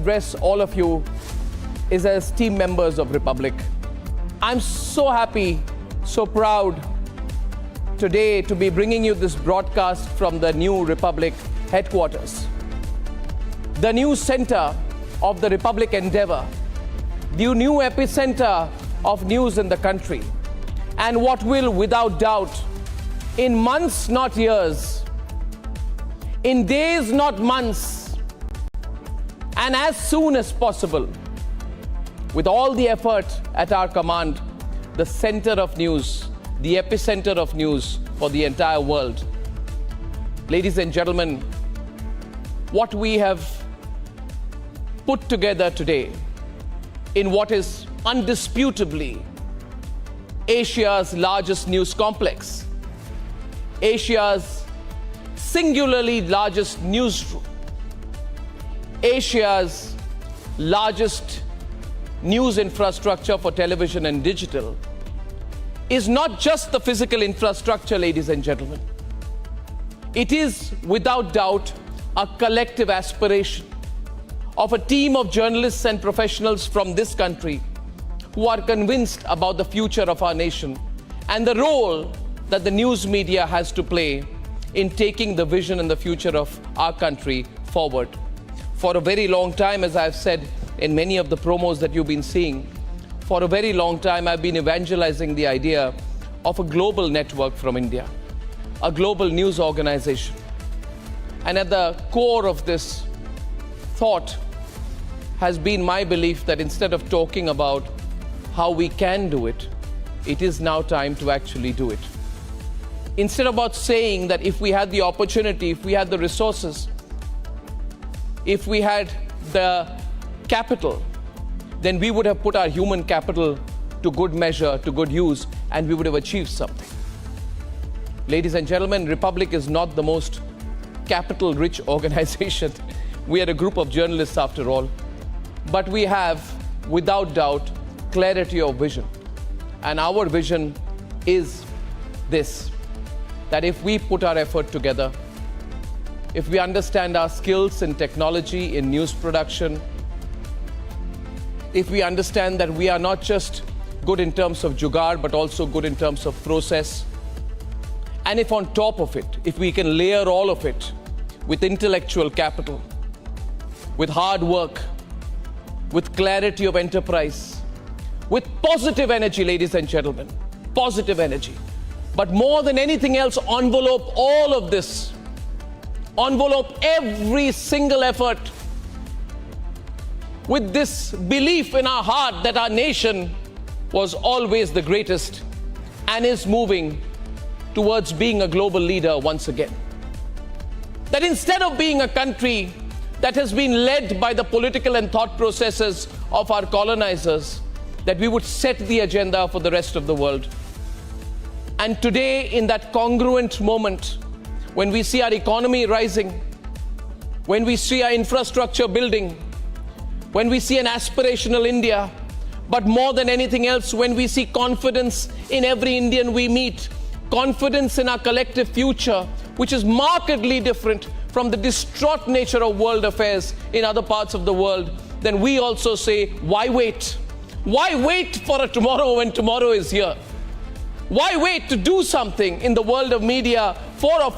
address all of you is as team members of Republic. I'm so happy, so proud today to be bringing you this broadcast from the new Republic headquarters. The new center of the Republic endeavor, the new epicenter of news in the country, and what will, without doubt, in months, not years, in days, not months, and as soon as possible, with all the effort at our command, the center of news, the epicenter of news for the entire world. Ladies and gentlemen, what we have put together today in what is undisputably Asia's largest news complex, Asia's singularly largest newsroom, Asia's largest news infrastructure for television and digital, is not just the physical infrastructure, ladies and gentlemen. It is, without doubt, a collective aspiration of a team of journalists and professionals from this country who are convinced about the future of our nation and the role that the news media has to play in taking the vision and the future of our country forward. For a very long time, as I've said in many of the promos that you've been seeing, for a very long time I've been evangelizing the idea of a global network from India, a global news organization. And at the core of this thought has been my belief that instead of talking about how we can do it, it is now time to actually do it. Instead of about saying that if we had the opportunity, if we had the resources, if we had the capital, then we would have put our human capital to good measure, to good use, and we would have achieved something. Ladies and gentlemen, Republic is not the most capital-rich organization. We are a group of journalists after all. But we have, without doubt, clarity of vision. And our vision is this, that if we put our effort together, if we understand our skills in technology, in news production, if we understand that we are not just good in terms of jugaad, but also good in terms of process, and if on top of it, if we can layer all of it with intellectual capital, with hard work, with clarity of enterprise, with positive energy, ladies and gentlemen, positive energy. But more than anything else, envelope all of this, envelope every single effort with this belief in our heart that our nation was always the greatest and is moving towards being a global leader once again. That instead of being a country that has been led by the political and thought processes of our colonizers, that we would set the agenda for the rest of the world. And today, in that congruent moment, when we see our economy rising, when we see our infrastructure building, when we see an aspirational India, but more than anything else, when we see confidence in every Indian we meet, confidence in our collective future, which is markedly different from the distraught nature of world affairs in other parts of the world, then we also say, why wait? Why wait for a tomorrow when tomorrow is here? Why wait to do something in the world of media 4 or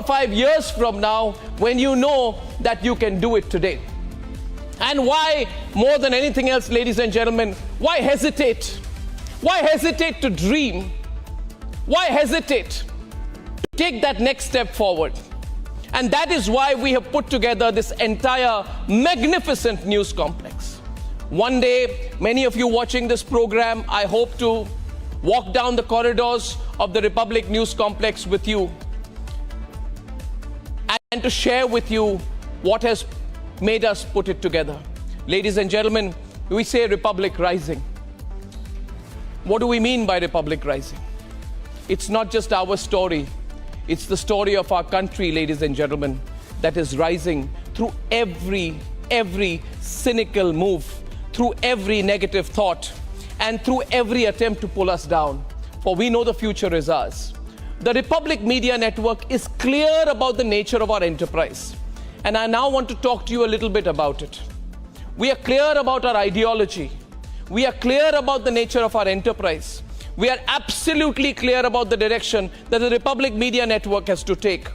5 years from now when you know that you can do it today? And why, more than anything else, ladies and gentlemen, why hesitate? Why hesitate to dream? Why hesitate to take that next step forward? And that is why we have put together this entire magnificent news complex. One day, many of you watching this program, I hope to walk down the corridors of the Republic News Complex with you and to share with you what has made us put it together. Ladies and gentlemen, we say Republic Rising. What do we mean by Republic Rising? It's not just our story. It's the story of our country, ladies and gentlemen, that is rising through every cynical move, through every negative thought, and through every attempt to pull us down. For we know the future is ours. The Republic Media Network is clear about the nature of our enterprise. And I now want to talk to you a little bit about it. We are clear about our ideology. We are clear about the nature of our enterprise. We are absolutely clear about the direction that the Republic Media Network has to take.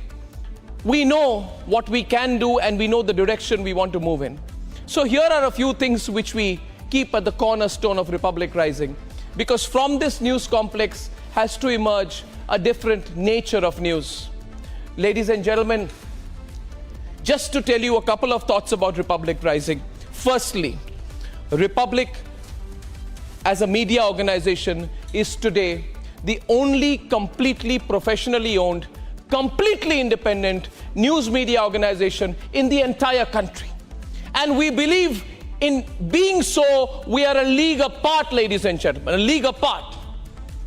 We know what we can do and we know the direction we want to move in. So here are a few things which we keep at the cornerstone of Republic Rising, because from this news complex has to emerge a different nature of news. Ladies and gentlemen, just to tell you a couple of thoughts about Republic Rising. Firstly, Republic as a media organization is today the only completely professionally owned, completely independent news media organization in the entire country. And we believe in being so, we are a league apart, ladies and gentlemen, a league apart.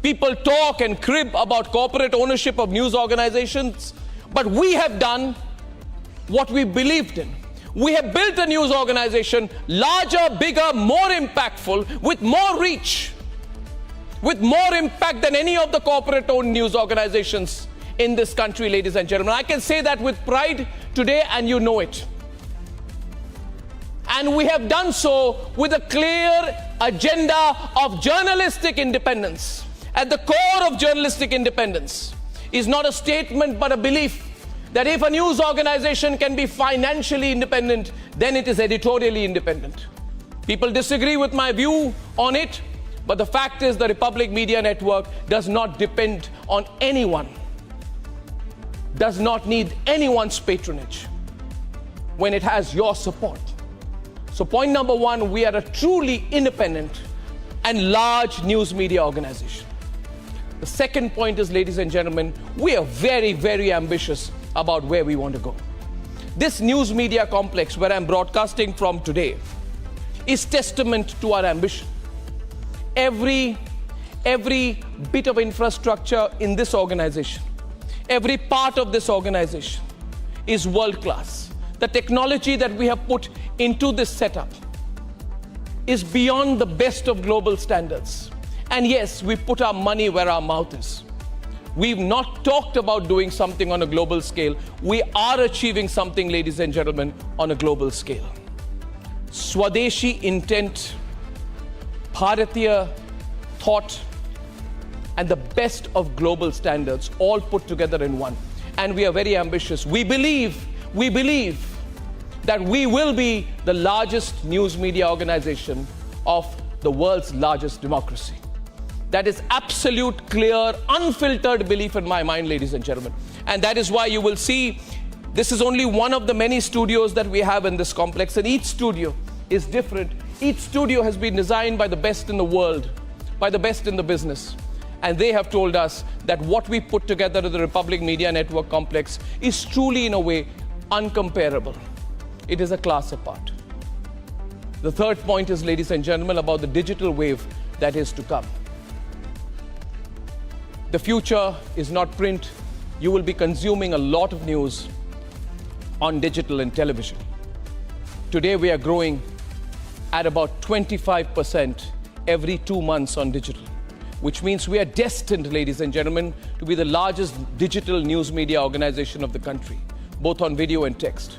People talk and crib about corporate ownership of news organizations, but we have done what we believed in. We have built a news organization larger, bigger, more impactful, with more reach, with more impact than any of the corporate-owned news organizations in this country, ladies and gentlemen. I can say that with pride today, and you know it. And we have done so with a clear agenda of journalistic independence. At the core of journalistic independence is not a statement but a belief that if a news organization can be financially independent, then it is editorially independent. People disagree with my view on it, but the fact is the Republic Media Network does not depend on anyone, does not need anyone's patronage when it has your support. So point number one, we are a truly independent and large news media organization. The second point is, ladies and gentlemen, we are very, very ambitious about where we want to go. This news media complex where I'm broadcasting from today is testament to our ambition. Every bit of infrastructure in this organization, every part of this organization is world class. The technology that we have put into this setup is beyond the best of global standards. And yes, we put our money where our mouth is. We've not talked about doing something on a global scale. We are achieving something, ladies and gentlemen, on a global scale. Swadeshi intent, Bharatiya thought, and the best of global standards all put together in one. And we are very ambitious. We believe that we will be the largest news media organization of the world's largest democracy. That is absolute, clear, unfiltered belief in my mind, ladies and gentlemen. And that is why you will see this is only one of the many studios that we have in this complex, and each studio is different. Each studio has been designed by the best in the world, by the best in the business. And they have told us that what we put together in the Republic Media Network complex is truly, in a way, uncomparable. It is a class apart. The third point is, ladies and gentlemen, about the digital wave that is to come. The future is not print. You will be consuming a lot of news on digital and television. Today we are growing at about 25% every 2 months on digital, which means we are destined, ladies and gentlemen, to be the largest digital news media organization of the country, both on video and text.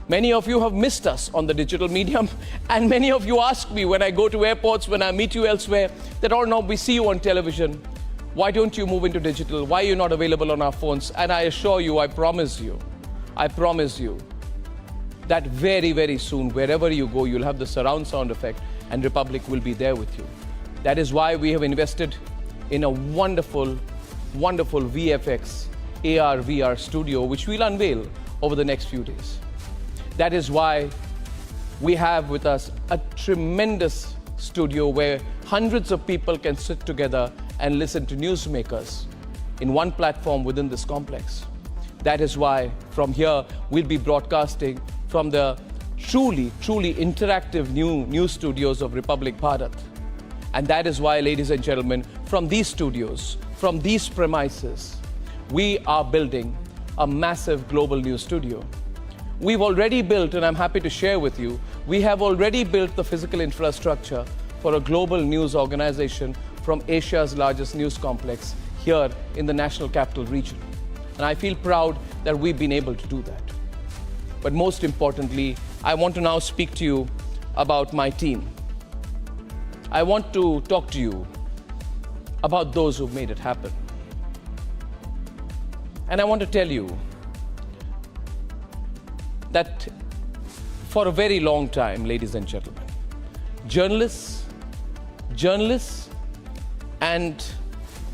Many of you have missed us on the digital medium, and many of you ask me when I go to airports, when I meet you elsewhere, that, Arnab, we see you on television. Why don't you move into digital? Why are you not available on our phones? And I assure you, I promise you that very, very soon, wherever you go, you'll have the surround sound effect and Republic will be there with you. That is why we have invested in a wonderful, wonderful VFX, AR, VR studio, which we'll unveil over the next few days. That is why we have with us a tremendous studio where hundreds of people can sit together and listen to newsmakers in one platform within this complex. That is why from here we'll be broadcasting from the truly, truly interactive new news studios of Republic Bharat. And that is why, ladies and gentlemen, from these studios, from these premises, we are building a massive global news studio. We've already built, and I'm happy to share with you, we have already built the physical infrastructure for a global news organization from Asia's largest news complex here in the National Capital Region. And I feel proud that we've been able to do that. But most importantly, I want to now speak to you about my team. I want to talk to you about those who've made it happen. And I want to tell you that for a very long time, ladies and gentlemen, journalists and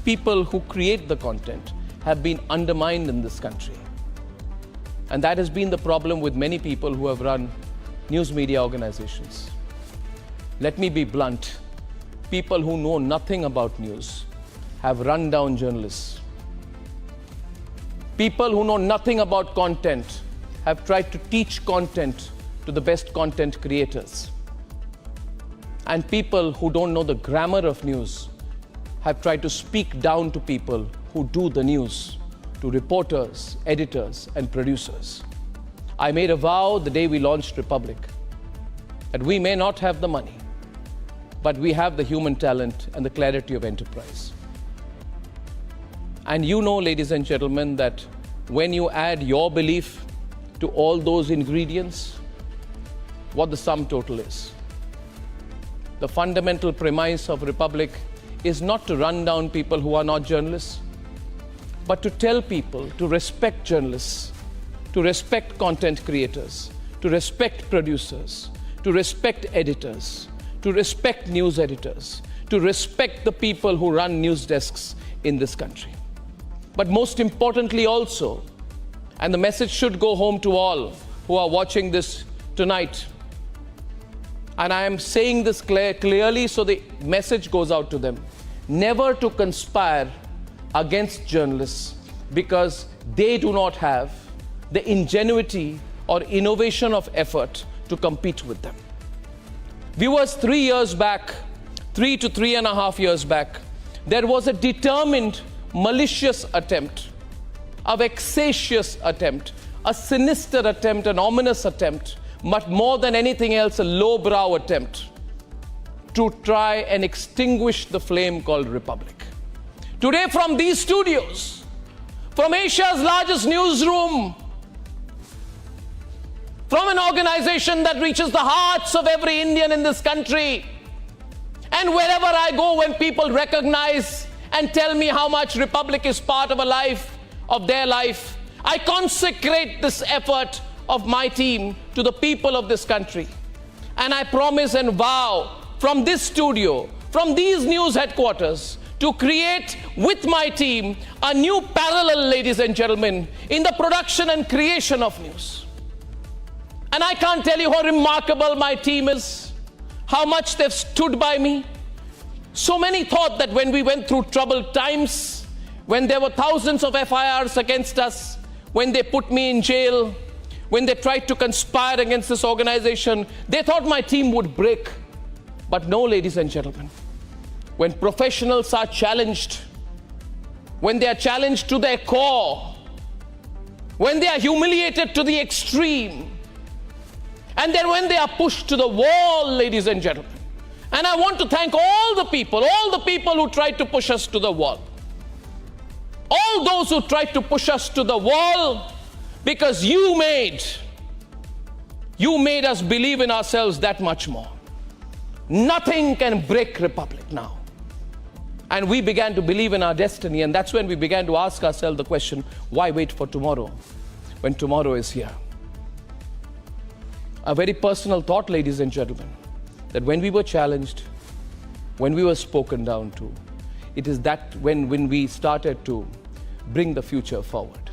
people who create the content have been undermined in this country. And that has been the problem with many people who have run news media organizations. Let me be blunt. People who know nothing about news have run down journalists. People who know nothing about content have tried to teach content to the best content creators. And people who don't know the grammar of news have tried to speak down to people who do the news, to reporters, editors, and producers. I made a vow the day we launched Republic that we may not have the money, but we have the human talent and the clarity of enterprise. And you know, ladies and gentlemen, that when you add your belief to all those ingredients, what the sum total is. The fundamental premise of Republic is not to run down people who are not journalists, but to tell people to respect journalists, to respect content creators, to respect producers, to respect editors, to respect news editors, to respect the people who run news desks in this country. But most importantly also, and the message should go home to all who are watching this tonight, and I am saying this clearly so the message goes out to them, never to conspire against journalists because they do not have the ingenuity or innovation of effort to compete with them. Viewers, 3 years back, 3 to 3.5 years back, there was a determined, malicious attempt, a vexatious attempt, a sinister attempt, an ominous attempt, but more than anything else, a lowbrow attempt to try and extinguish the flame called Republic. Today, from these studios, from Asia's largest newsroom, from an organization that reaches the hearts of every Indian in this country, and wherever I go, when people recognize and tell me how much Republic is part of a life, of their life, I consecrate this effort of my team to the people of this country. And I promise and vow from this studio, from these news headquarters, to create with my team a new parallel, ladies and gentlemen, in the production and creation of news. And I can't tell you how remarkable my team is, how much they've stood by me. So many thought that when we went through troubled times, when there were thousands of FIRs against us, when they put me in jail, when they tried to conspire against this organization, they thought my team would break. But no, ladies and gentlemen, when professionals are challenged, when they are challenged to their core, when they are humiliated to the extreme, and then when they are pushed to the wall, ladies and gentlemen. And I want to thank all the people who tried to push us to the wall. All those who tried to push us to the wall, because you made us believe in ourselves that much more. Nothing can break Republic now. And we began to believe in our destiny, and that's when we began to ask ourselves the question, why wait for tomorrow when tomorrow is here? A very personal thought, ladies and gentlemen, that when we were challenged, when we were spoken down to, it is that when we started to bring the future forward.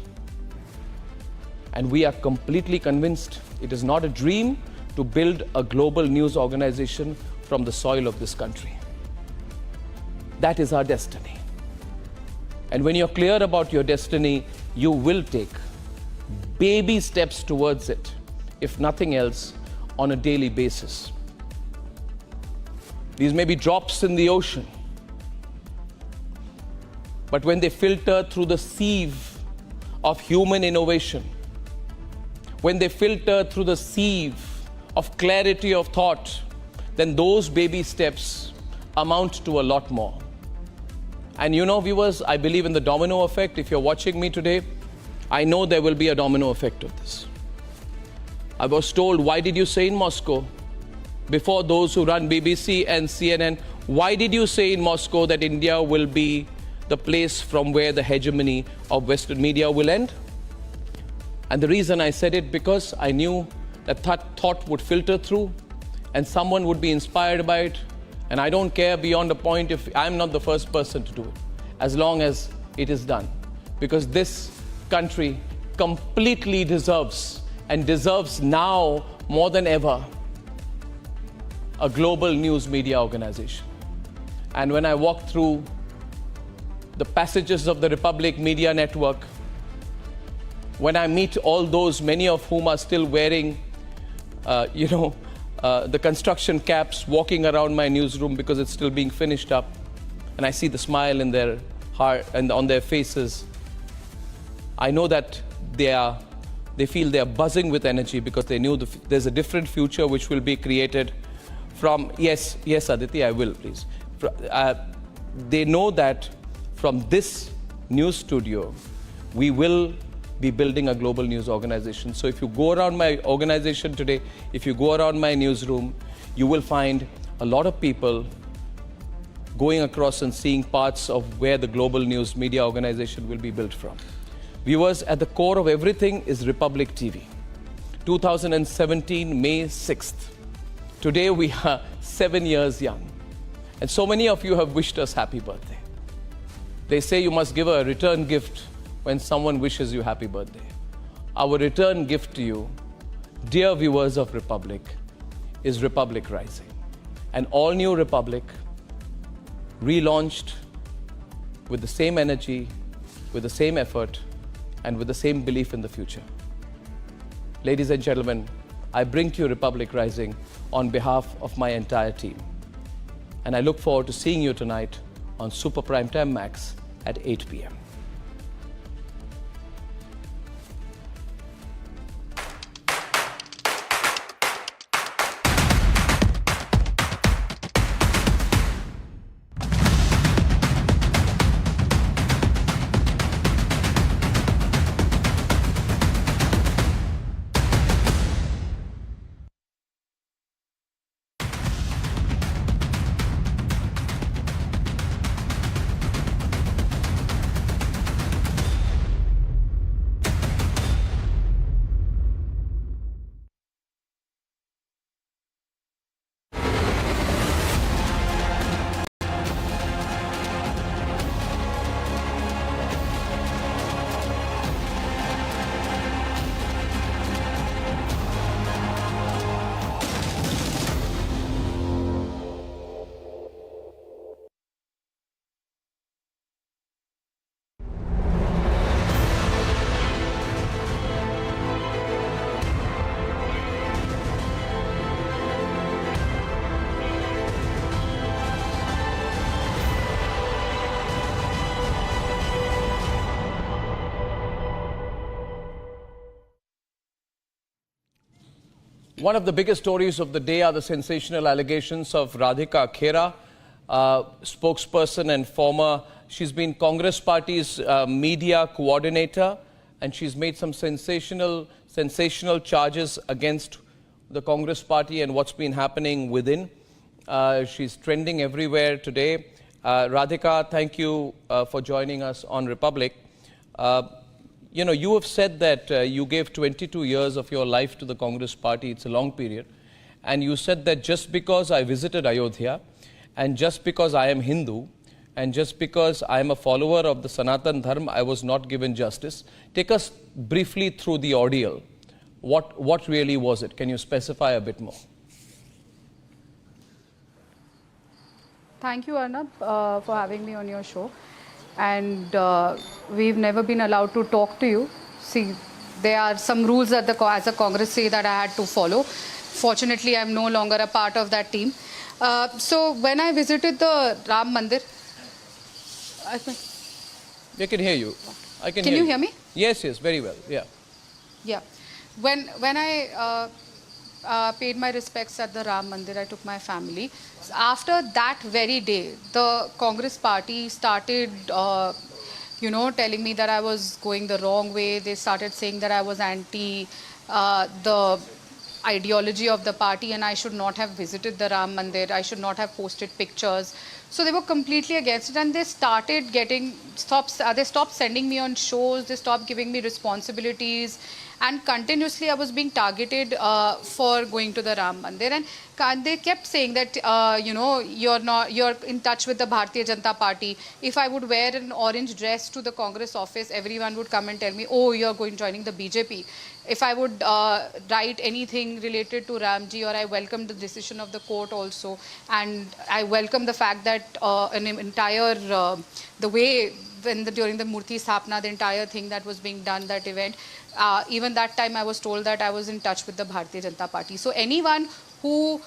And we are completely convinced it is not a dream to build a global news organization from the soil of this country. That is our destiny. And when you're clear about your destiny, you will take baby steps towards it, if nothing else, on a daily basis. These may be drops in the ocean, but when they filter through the sieve of human innovation, when they filter through the sieve of clarity of thought, then those baby steps amount to a lot more. And you know, viewers, I believe in the domino effect. If you're watching me today, I know there will be a domino effect of this. I was told, why did you say in Moscow? Before those who run BBC and CNN, why did you say in Moscow that India will be the place from where the hegemony of Western media will end? And the reason I said it, because I knew that thought would filter through and someone would be inspired by it. And I don't care beyond a point if I'm not the first person to do it, as long as it is done. Because this country completely deserves, and deserves now more than ever, a global news media organization. And when I walk through the passages of the Republic Media Network, when I meet all those, many of whom are still wearing, the construction caps, walking around my newsroom because it's still being finished up, and I see the smile in their heart and on their faces, I know that they feel they are buzzing with energy because they knew there's a different future which will be created from, yes, Aditi, I will, please. They know that from this news studio, we will be building a global news organization. So if you go around my organization today, if you go around my newsroom, you will find a lot of people going across and seeing parts of where the global news media organization will be built from. Viewers, at the core of everything is Republic TV. 2017, May 6th. Today we are 7 years young. And so many of you have wished us happy birthday. They say you must give a return gift when someone wishes you happy birthday. Our return gift to you, dear viewers of Republic, is Republic Rising. An all-new Republic, relaunched with the same energy, with the same effort, and with the same belief in the future. Ladies and gentlemen, I bring to you Republic Rising on behalf of my entire team. And I look forward to seeing you tonight on Super Primetime Max at 8 p.m. One of the biggest stories of the day are the sensational allegations of Radhika Khera, spokesperson and she's been Congress Party's media coordinator, and she's made some sensational charges against the Congress Party and what's been happening within. She's trending everywhere today. Radhika, thank you for joining us on Republic. You have said that you gave 22 years of your life to the Congress Party. It's a long period. And you said that just because I visited Ayodhya, and just because I am Hindu, and just because I am a follower of the Sanatan Dharma, I was not given justice. Take us briefly through the ordeal. What really was it? Can you specify a bit more? Thank you, Arnab, for having me on your show. And we've never been allowed to talk to you. See, there are some rules that as a Congress say that I had to follow. Fortunately, I'm no longer a part of that team. So when I visited the Ram Mandir, I can hear you. Can you hear me? Yes, very well. Yeah. Yeah. When I paid my respects at the Ram Mandir, I took my family. After that very day, the Congress Party started, telling me that I was going the wrong way. They started saying that I was anti the ideology of the party, and I should not have visited the Ram Mandir. I should not have posted pictures. So they were completely against it, and they started they stopped sending me on shows. They stopped giving me responsibilities, and continuously I was being targeted for going to the Ram Mandir. And they kept saying that you're in touch with the Bharatiya Janata Party. If I would wear an orange dress to the Congress office, everyone would come and tell me, oh, you're joining the BJP. If I would write anything related to Ramji, or I welcomed the decision of the court also, and I welcome the fact that an entire the way during the Murti Sthapna, the entire thing that was being done, that event, even that time I was told that I was in touch with the Bharatiya Janata Party. So anyone who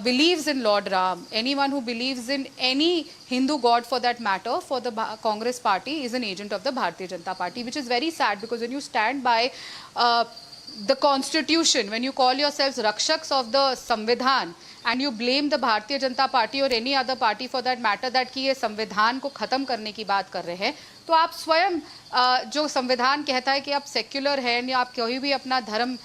believes in Lord Ram, anyone who believes in any Hindu god for that matter, for the Congress party, is an agent of the Bharatiya Janata Party, which is very sad, because when you stand by the constitution, when you call yourselves Rakshaks of the Samvidhan, and you blame the Bharatiya Janata Party or any other party for that matter that कि ये संविधान को खत्म करने की बात कर रहे हैं, तो आप स्वयं जो संविधान कहता है कि आप सेक्युलर हैं या आप कोई भी अपना धर्म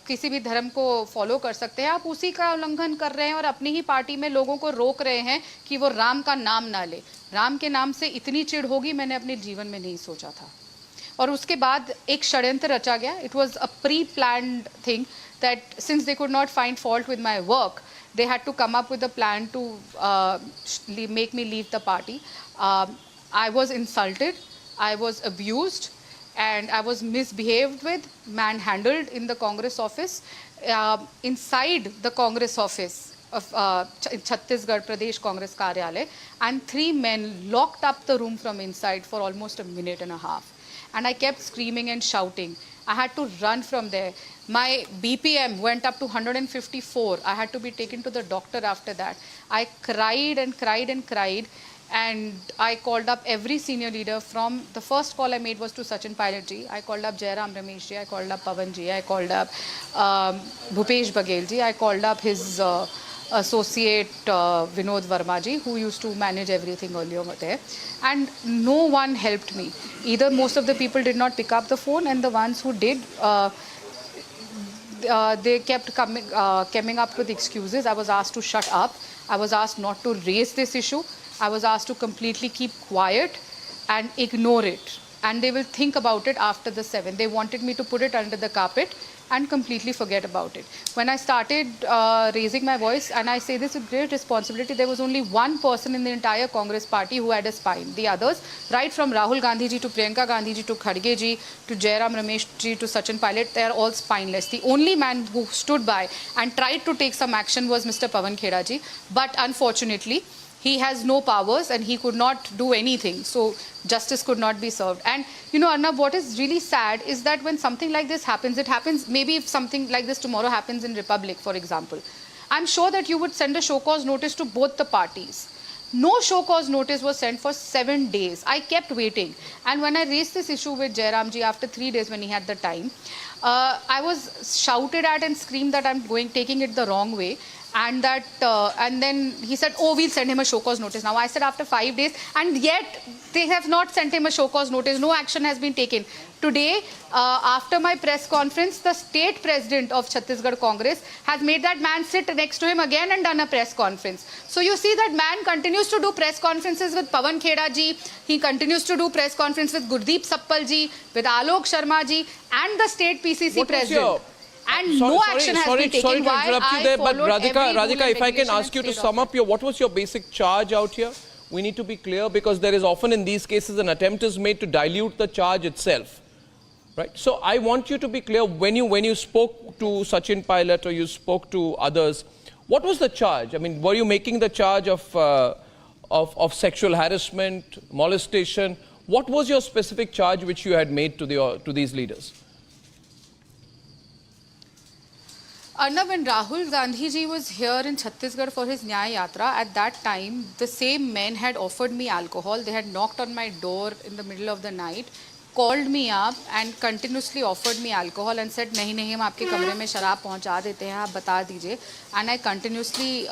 किसी भी धर्म को फॉलो कर सकते हैं, आप उसी का उल्लंघन कर रहे हैं और अपनी ही पार्टी में लोगों को रोक रहे हैं कि वो राम का नाम ना ले। राम के नाम से इतनी चिढ़ होगी, मैंने अपने जीवन में नहीं सोचा था। और उसके बाद एक षड्यंत्र रचा गया। It was a pre-planned thing that since they could not find fault with my work, they had to come up with a plan to make me leave the party. I was insulted, I was abused, and I was misbehaved with, manhandled in the Congress office. Inside the Congress office of Chhattisgarh Pradesh Congress Karyalay, and 3 men locked up the room from inside for almost a minute and a half. And I kept screaming and shouting. I had to run from there. My BPM went up to 154. I had to be taken to the doctor after that. I cried and cried and cried. And I called up every senior leader. From the first call I made was to Sachin Pilot ji. I called up Jairam Ramesh ji. I called up Pawan ji. I called up Bhupesh Baghel ji. I called up his associate Vinod Verma ji, who used to manage everything earlier there. And no one helped me. Either most of the people did not pick up the phone, and the ones who did, they kept coming up with excuses. I was asked to shut up. I was asked not to raise this issue. I was asked to completely keep quiet and ignore it. And they will think about it after the 7th. They wanted me to put it under the carpet and completely forget about it. When I started raising my voice, and I say this with great responsibility, there was only one person in the entire Congress party who had a spine. The others, right from Rahul Gandhi ji to Priyanka Gandhi ji to Khadge ji to Jairam Ramesh ji to Sachin Pilot, they are all spineless. The only man who stood by and tried to take some action was Mr. Pawan Khera ji. But unfortunately, he has no powers and he could not do anything. So justice could not be served. And you know, Arnab, what is really sad is that when something like this happens, it happens, maybe if something like this tomorrow happens in Republic, for example, I'm sure that you would send a show cause notice to both the parties. No show cause notice was sent for 7 days. I kept waiting. And when I raised this issue with Jairam ji after 3 days when he had the time, I was shouted at and screamed that I'm taking it the wrong way. And that, and then he said, oh, we'll send him a show cause notice. Now I said after 5 days, and yet they have not sent him a show cause notice. No action has been taken. Today, after my press conference, the state president of Chhattisgarh Congress has made that man sit next to him again and done a press conference. So you see that man continues to do press conferences with Pawan Khera ji. He continues to do press conference with Gurdeep Sappal ji, with Alok Sharma ji, and the state PCC president. And no action has been taken. Sorry to interrupt you there, but Radhika, if I can ask you to sum up what was your basic charge out here? We need to be clear, because there is often in these cases an attempt is made to dilute the charge itself. Right? So I want you to be clear, when you spoke to Sachin Pilot or you spoke to others, what was the charge? I mean, were you making the charge of sexual harassment, molestation? What was your specific charge which you had made to these leaders? Arnab, when Rahul Gandhi ji was here in Chhattisgarh for his Nyaya Yatra, at that time, the same men had offered me alcohol. They had knocked on my door in the middle of the night, called me up and continuously offered me alcohol and said नहीं नहीं हम आपके कमरे में शराब पहुंचा देते हैं आप बता दीजिए, and I continuously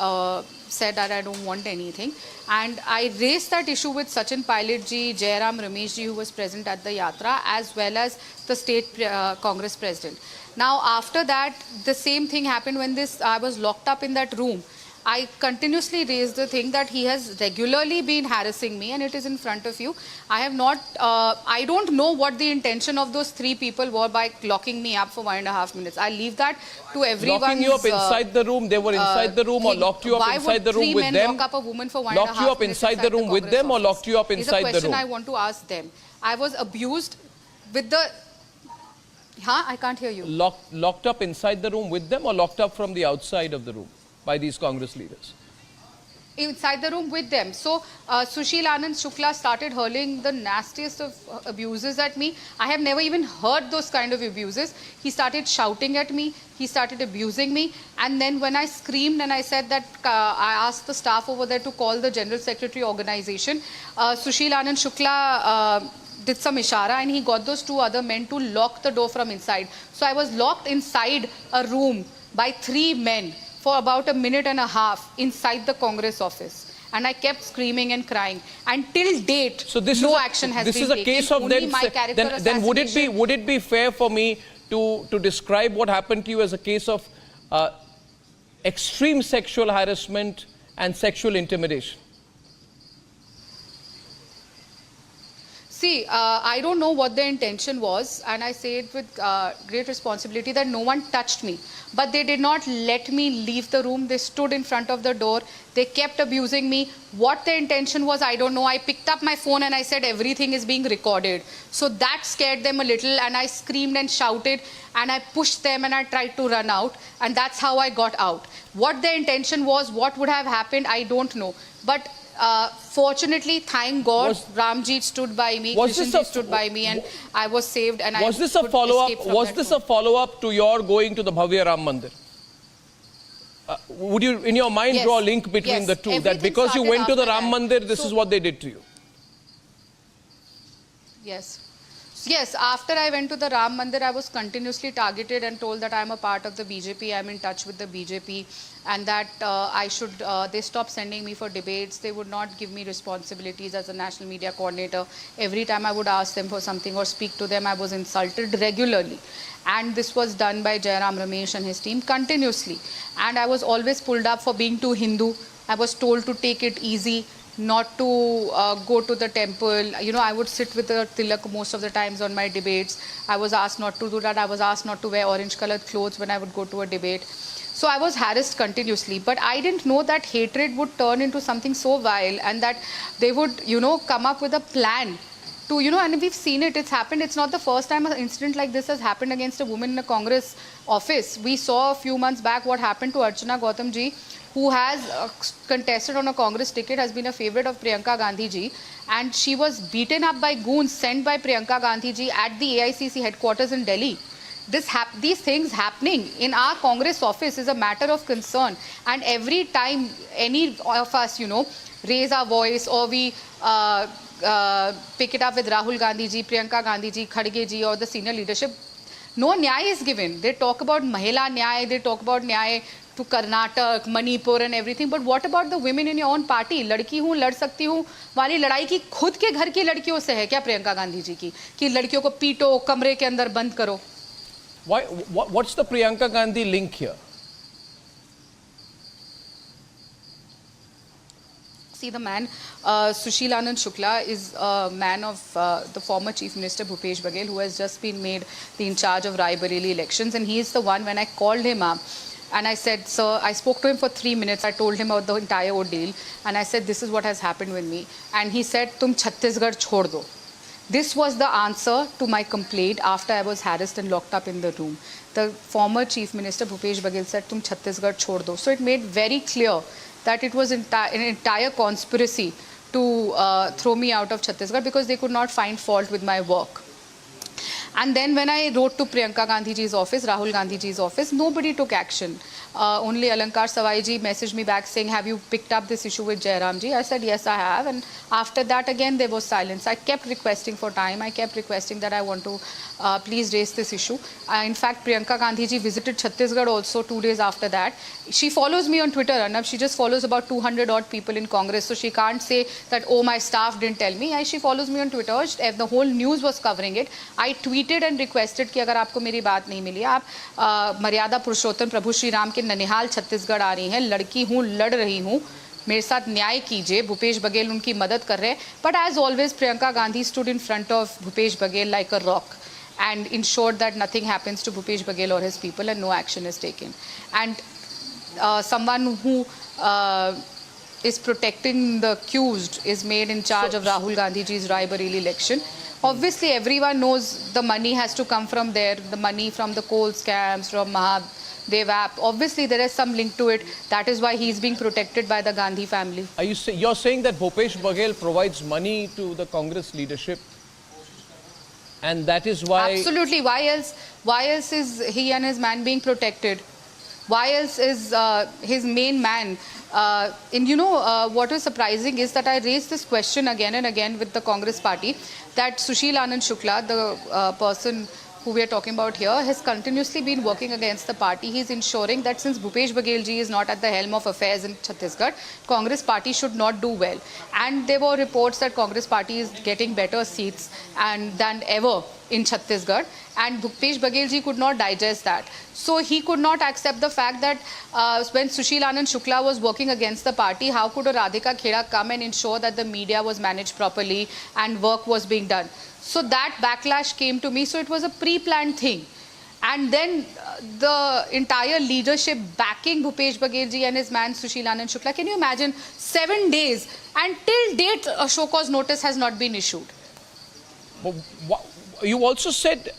said that I don't want anything, and I raised that issue with Sachin Pilot ji, Jairam Ramesh ji, who was present at the yatra, as well as the state Congress president. Now after that the same thing happened when I was locked up in that room. I continuously raised the thing that he has regularly been harassing me, and it is in front of you. I have not, I don't know what the intention of those 3 people were by locking me up for 1.5 minutes. I leave that to everyone. Locking you up inside the room, they were inside the room, or locked you up inside the room with them? Why would 3 men lock up a woman for 1.5 minutes? Locked you up inside the room with them, or locked you up inside the room? Is a question I want to ask them. I was abused with the... I can't hear you. Locked up inside the room with them, or locked up from the outside of the room by these Congress leaders? Inside the room with them. So Sushil Anand Shukla started hurling the nastiest of abuses at me. I have never even heard those kind of abuses. He started shouting at me. He started abusing me. And then when I screamed and I said that I asked the staff over there to call the General Secretary organization, Sushil Anand Shukla did some ishara and he got those 2 other men to lock the door from inside. So I was locked inside a room by 3 men for about 1.5 minutes inside the Congress office. And I kept screaming and crying. And till date, so no action has been taken. This is a case of then would it be fair for me to describe what happened to you as a case of extreme sexual harassment and sexual intimidation? See, I don't know what the intention was, and I say it with great responsibility that no one touched me. But they did not let me leave the room. They stood in front of the door. They kept abusing me. What the intention was, I don't know. I picked up my phone and I said everything is being recorded. So that scared them a little, and I screamed and shouted and I pushed them and I tried to run out, and that's how I got out. What the intention was, what would have happened, I don't know. But fortunately, thank God, Ramji stood by me, Krishnji stood by me, and I was saved. And was this a follow-up? Was this a follow-up to your going to the Bhavya Ram Mandir? Would you, in your mind, draw a link between the two? Everything that because you went to the Ram Mandir, this is what they did to you? Yes. Yes, after I went to the Ram Mandir, I was continuously targeted and told that I am a part of the BJP, I am in touch with the BJP, and that they stopped sending me for debates. They would not give me responsibilities as a national media coordinator. Every time I would ask them for something or speak to them, I was insulted regularly. And this was done by Jairam Ramesh and his team continuously. And I was always pulled up for being too Hindu. I was told to take it easy, not to go to the temple. You know, I would sit with the tilak most of the times on my debates. I was asked not to do that. I was asked not to wear orange colored clothes when I would go to a debate. So I was harassed continuously, but I didn't know that hatred would turn into something so vile, and that they would, you know, come up with a plan to, you know, and we've seen it, it's happened. It's not the first time an incident like this has happened against a woman in a Congress office. We saw a few months back what happened to Archana Gautam ji, who has contested on a Congress ticket, has been a favorite of Priyanka Gandhi ji, and she was beaten up by goons sent by Priyanka Gandhi ji at the AICC headquarters in Delhi. These things happening in our Congress office is a matter of concern, and every time any of us, you know, raise our voice or we pick it up with Rahul Gandhi ji, Priyanka Gandhi ji, Khadge ji, or the senior leadership, no nyaya is given. They talk about Mahila Nyaya, they talk about Nyaya to Karnataka, Manipur and everything, but what about the women in your own party? लड़की हूँ, लड़ सकती हूँ वाली लड़ाई की खुद के घर की लड़कियों से है क्या प्रियंका गांधी जी की, कि लड़कियों को पीटो, कमरे के अंदर बंद करो? What's the Priyanka Gandhi link here? See, the man, Sushil Anand Shukla, is a man of the former Chief Minister Bhupesh Baghel, who has just been made in charge of Rai Bareli elections, and he is the one, when I called him up, and I said, sir, I spoke to him for 3 minutes. I told him about the entire ordeal. And I said, this is what has happened with me. And he said, tum Chhattisgarh chhod do. This was the answer to my complaint after I was harassed and locked up in the room. The former Chief Minister Bhupesh Baghel said, tum Chhattisgarh chhod do. So it made very clear that it was an entire conspiracy to throw me out of Chhattisgarh because they could not find fault with my work. And then when I wrote to Priyanka Gandhi ji's office, Rahul Gandhi ji's office, nobody took action. only Alankar Savai ji messaged me back saying, have you picked up this issue with Jairam ji? I said, yes, I have. And after that, again, there was silence. I kept requesting for time. I kept requesting that I want to please raise this issue. In fact, Priyanka Gandhi ji visited Chhattisgarh also 2 days after that. She follows me on Twitter, Arnab. She just follows about 200 odd people in Congress. So she can't say that, oh, my staff didn't tell me. She follows me on Twitter. The whole news was covering it. I tweeted and requested कि अगर आपको मेरी बात नहीं मिली, आप मर्यादा पुरुषोत्तम प्रभु श्री राम के ननिहाल छत्तीसगढ़ आ रही हैं, लड़की हूँ, लड़ रही हूँ, मेरे साथ न्याय कीजिए. भूपेश बघेल उनकी मदद कर रहे हैं. But as always, Priyanka Gandhi stood in front of Bhupesh Baghel like a rock and ensured that nothing happens to Bhupesh Baghel or his people and no action is taken. And someone who is protecting the accused is made in charge of Rahul Gandhi ji's Raebareli election. Obviously, everyone knows the money has to come from there, the money from the coal scams, from Mahadev app. Obviously, there is some link to it. That is why he is being protected by the Gandhi family. Are you're saying that Bhupesh Baghel provides money to the Congress leadership? And that is why... Absolutely. Why else is he and his man being protected? Why else is his main man? And you know, what is surprising is that I raised this question again and again with the Congress party, that Sushil Anand Shukla, the person who we are talking about here, has continuously been working against the party. He is ensuring that since Bhupesh Baghel ji is not at the helm of affairs in Chhattisgarh, Congress party should not do well. And there were reports that Congress party is getting better seats than ever in Chhattisgarh. And Bhupesh Baghel ji could not digest that. So he could not accept the fact that when Sushil Anand Shukla was working against the party, how could a Radhika Khera come and ensure that the media was managed properly and work was being done? So that backlash came to me. So it was a pre-planned thing. And then the entire leadership backing Bhupesh Baghel ji and his man Sushil Anand Shukla. Can you imagine 7 days and till date a show cause notice has not been issued? But you also said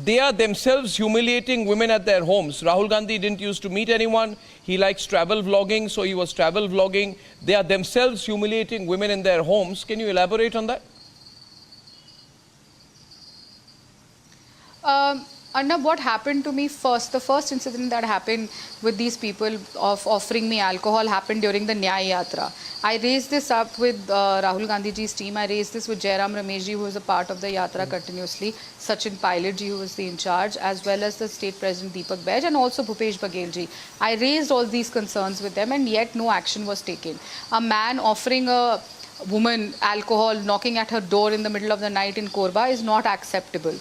they are themselves humiliating women at their homes. Rahul Gandhi didn't used to meet anyone. He likes travel vlogging, so he was travel vlogging. They are themselves humiliating women in their homes. Can you elaborate on that? Arnab, what happened to me first, the first incident that happened with these people of offering me alcohol happened during the Nyaya Yatra. I raised this up with Rahul Gandhi ji's team. I raised this with Jairam Ramesh ji, who was a part of the Yatra continuously, Sachin Pilot ji, who was the in charge, as well as the State President Deepak Baij and also Bhupesh Baghel ji. I raised all these concerns with them and yet no action was taken. A man offering a woman alcohol, knocking at her door in the middle of the night in Korba is not acceptable.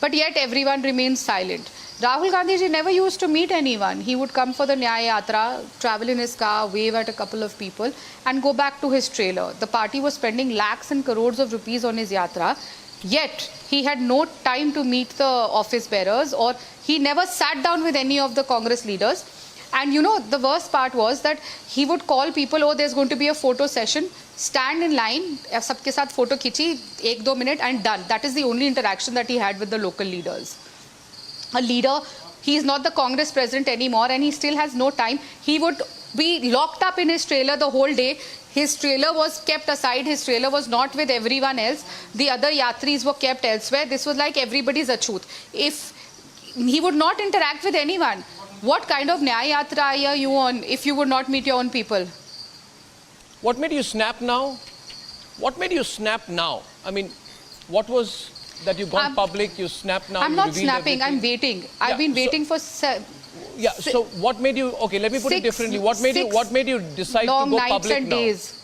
But yet everyone remains silent. Rahul Gandhi ji never used to meet anyone. He would come for the Nyaya Yatra, travel in his car, wave at a couple of people and go back to his trailer. The party was spending lakhs and crores of rupees on his Yatra. Yet he had no time to meet the office bearers, or he never sat down with any of the Congress leaders. And you know, the worst part was that he would call people, oh, there's going to be a photo session, stand in line, sabke saath photo khichi, 1-2 minutes and done. That is the only interaction that he had with the local leaders. A leader, he is not the Congress president anymore and he still has no time. He would be locked up in his trailer the whole day. His trailer was kept aside. His trailer was not with everyone else. The other yatris were kept elsewhere. This was like everybody's achut. If he would not interact with anyone, what kind of Nyaya Yatra are you on if you would not meet your own people? What made you snap now? What made you snap now? I mean, what was that you gone public, you snapped now? I'm not snapping, I'm waiting. I've been waiting for... Yeah, so what made you... Okay, let me put it differently. What made you decide to go public now? Long nights and days.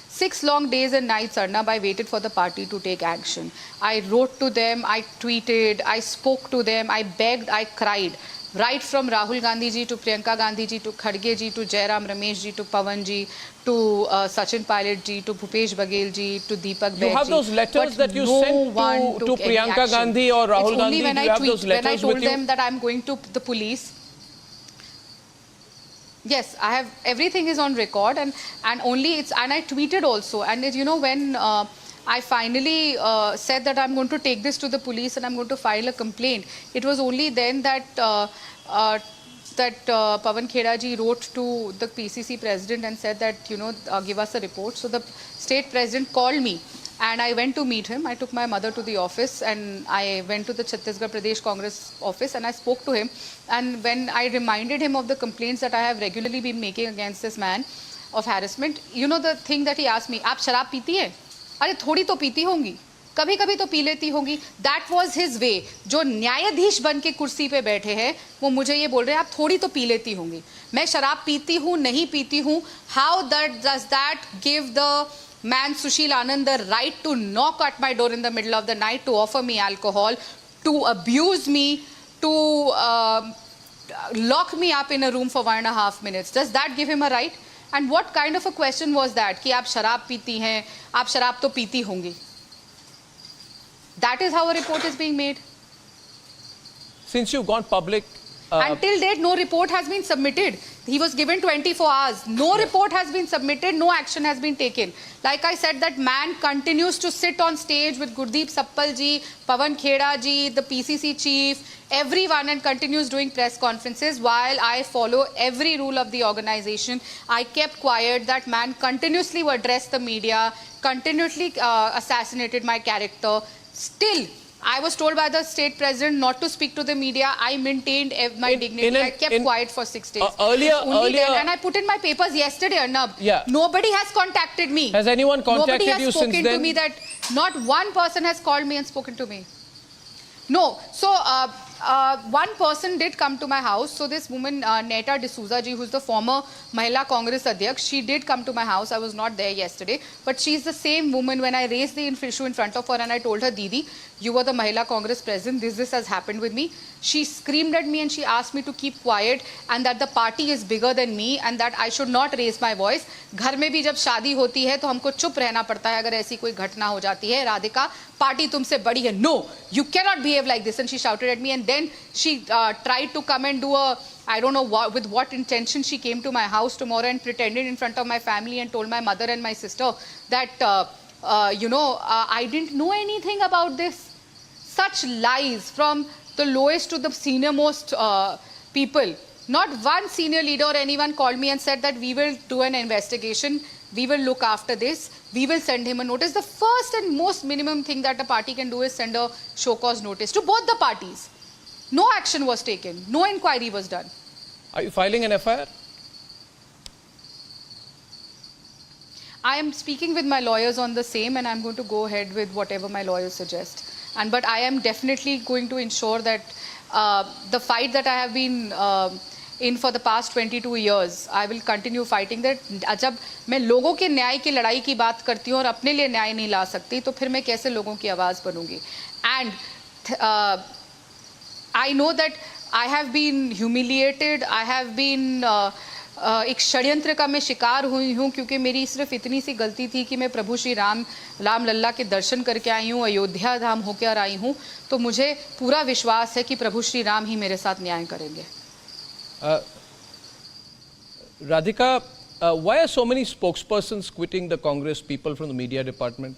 6 long days and nights, Arnab, I waited for the party to take action. I wrote to them, I tweeted, I spoke to them, I begged, I cried. Right from Rahul Gandhi ji to Priyanka Gandhi ji to Khadge ji to Jairam Ramesh ji to Pawan ji to Sachin Pilot ji to Bhupesh Baghel ji to Deepak Baij ji. You have those letters that you sent to Priyanka Gandhi or Rahul Gandhi? You have those letters when I told with you? them that I'm going to the police. Yes, I have, everything is on record and only it's, and I tweeted also. And it, you know, when I finally said that I'm going to take this to the police and I'm going to file a complaint, it was only then that Pawan Khera ji wrote to the PCC president and said that, you know, give us a report. So the state president called me and I went to meet him. I took my mother to the office and I went to the Chhattisgarh Pradesh Congress office and I spoke to him. And when I reminded him of the complaints that I have regularly been making against this man of harassment, you know the thing that he asked me, आप शराब पीती है? अरे थोड़ी तो पीती होंगी, कभी कभी तो पी लेती होंगी. That was his way. जो न्यायाधीश बन के कुर्सी पे बैठे हैं वो मुझे ये बोल रहे हैं आप थोड़ी तो पी लेती होंगी. मैं शराब पीती हूँ नहीं पीती हूँ. How does that give the man Sushil Anand the right to knock at my door in the middle of the night, to offer me alcohol, to abuse me, to lock me up in a room for 1.5 minutes? Does that give him a right? And what kind of a question was that? कि आप शराब पीती हैं, आप शराब तो पीती होंगी. That is how a report is being made. Since you've gone public... Until date, no report has been submitted. He was given 24 hours. No report has been submitted. No action has been taken. Like I said, that man continues to sit on stage with Gurdeep Sappal ji, Pawan Khera ji, the PCC chief, everyone, and continues doing press conferences while I follow every rule of the organization. I kept quiet. That man continuously addressed the media, continuously assassinated my character. Still, I was told by the state president not to speak to the media. I maintained my dignity. I kept quiet for 6 days. Earlier, and I put in my papers yesterday, Arnab. Yeah. Nobody has contacted me. Has anyone contacted you since then? Nobody has spoken to me. That not one person has called me and spoken to me. No. So, one person did come to my house. So this woman, Neta D'Souza ji, who's the former Mahila Congress Adhyaksh, she did come to my house. I was not there yesterday. But she's the same woman. When I raised the issue in front of her and I told her, Didi, you were the Mahila Congress president. This has happened with me. She screamed at me and she asked me to keep quiet and that the party is bigger than me and that I should not raise my voice. घर में भी जब शादी होती है तो हमको चुप रहना पड़ता है अगर ऐसी कोई घटना हो जाती है. राधिका, पार्टी तुमसे बड़ी है. No, you cannot behave like this. And she shouted at me and then she tried to come and do a, I don't know with what intention she came to my house tomorrow and pretended in front of my family and told my mother and my sister that, I didn't know anything about this. Such lies from the lowest to the senior most people. Not one senior leader or anyone called me and said that we will do an investigation, we will look after this, we will send him a notice. The first and most minimum thing that a party can do is send a show cause notice to both the parties. No action was taken, no inquiry was done. Are you filing an FIR? I am speaking with my lawyers on the same and I'm going to go ahead with whatever my lawyers suggest. But I am definitely going to ensure that the fight that I have been in for the past 22 years, I will continue fighting that. जब मैं लोगों के न्याय की लड़ाई की बात करती हूँ और अपने लिए न्याय नहीं ला सकती तो फिर मैं कैसे लोगों की आवाज़ बनूंगी. And I know that I have been humiliated, I have been एक षड्यंत्र का मैं शिकार हुई हूँ क्योंकि मेरी सिर्फ इतनी सी गलती थी कि मैं प्रभु श्री राम लल्ला के दर्शन करके आई हूँ, अयोध्या धाम होकर आई हूँ. तो मुझे पूरा विश्वास है कि प्रभु श्री राम ही मेरे साथ न्याय करेंगे. Radhika, why are so many spokespersons quitting the Congress, people from the media department?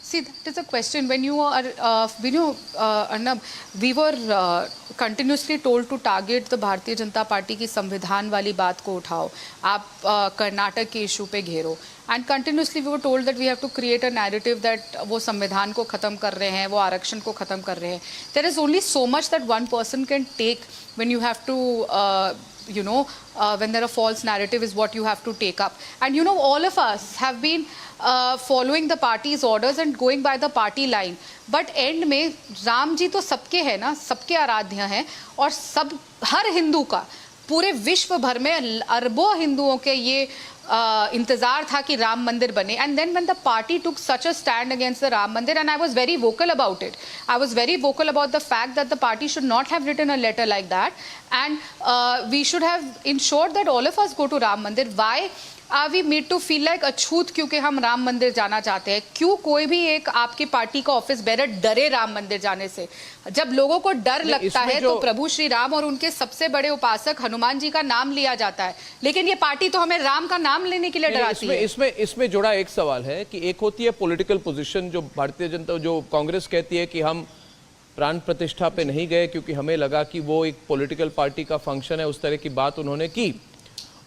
See, that is a question. When you are, Arnab, we were continuously told to target the Bharatiya Janata Party की संविधान वाली बात को उठाओ, आप कर्नाटक के issue पे घेरो. And continuously we were told that we have to create a narrative that वो संविधान को ख़त्म कर रहे हैं, वो आरक्षण को ख़त्म कर रहे हैं. There is only so much that one person can take when you have to, when there are false narrative is what you have to take up. And all of us have been following the party's orders and going by the party line. But end में राम जी तो सबके हैं ना, सबके आराध्य हैं और सब हर हिंदू का पूरे विश्व भर में अरबों हिंदुओं के ये इंतजार था कि राम मंदिर बने. And then when the party took such a stand against the Ram Mandir, and I was very vocal about it. I was very vocal about the fact that the party should not have written a letter like that, and we should have ensured that all of us go to Ram Mandir. Why are we made to feel like अछूत क्योंकि हम राम मंदिर जाना चाहते हैं? क्यों कोई भी एक आपकी पार्टी का ऑफिस बेरर डरे राम मंदिर जाने से? जब लोगों को डर लगता है तो प्रभु श्री राम और उनके सबसे बड़े उपासक हनुमान जी का नाम लिया जाता है, लेकिन ये पार्टी तो हमें राम का नाम लेने के लिए डराती है. इसमें जुड़ा एक सवाल है कि एक होती है पॉलिटिकल पोजीशन, जो भारतीय जनता जो कांग्रेस कहती है कि हम प्राण प्रतिष्ठा पे नहीं गए क्योंकि हमें लगा कि वो एक पॉलिटिकल पार्टी का फंक्शन है, उस तरह की बात उन्होंने की.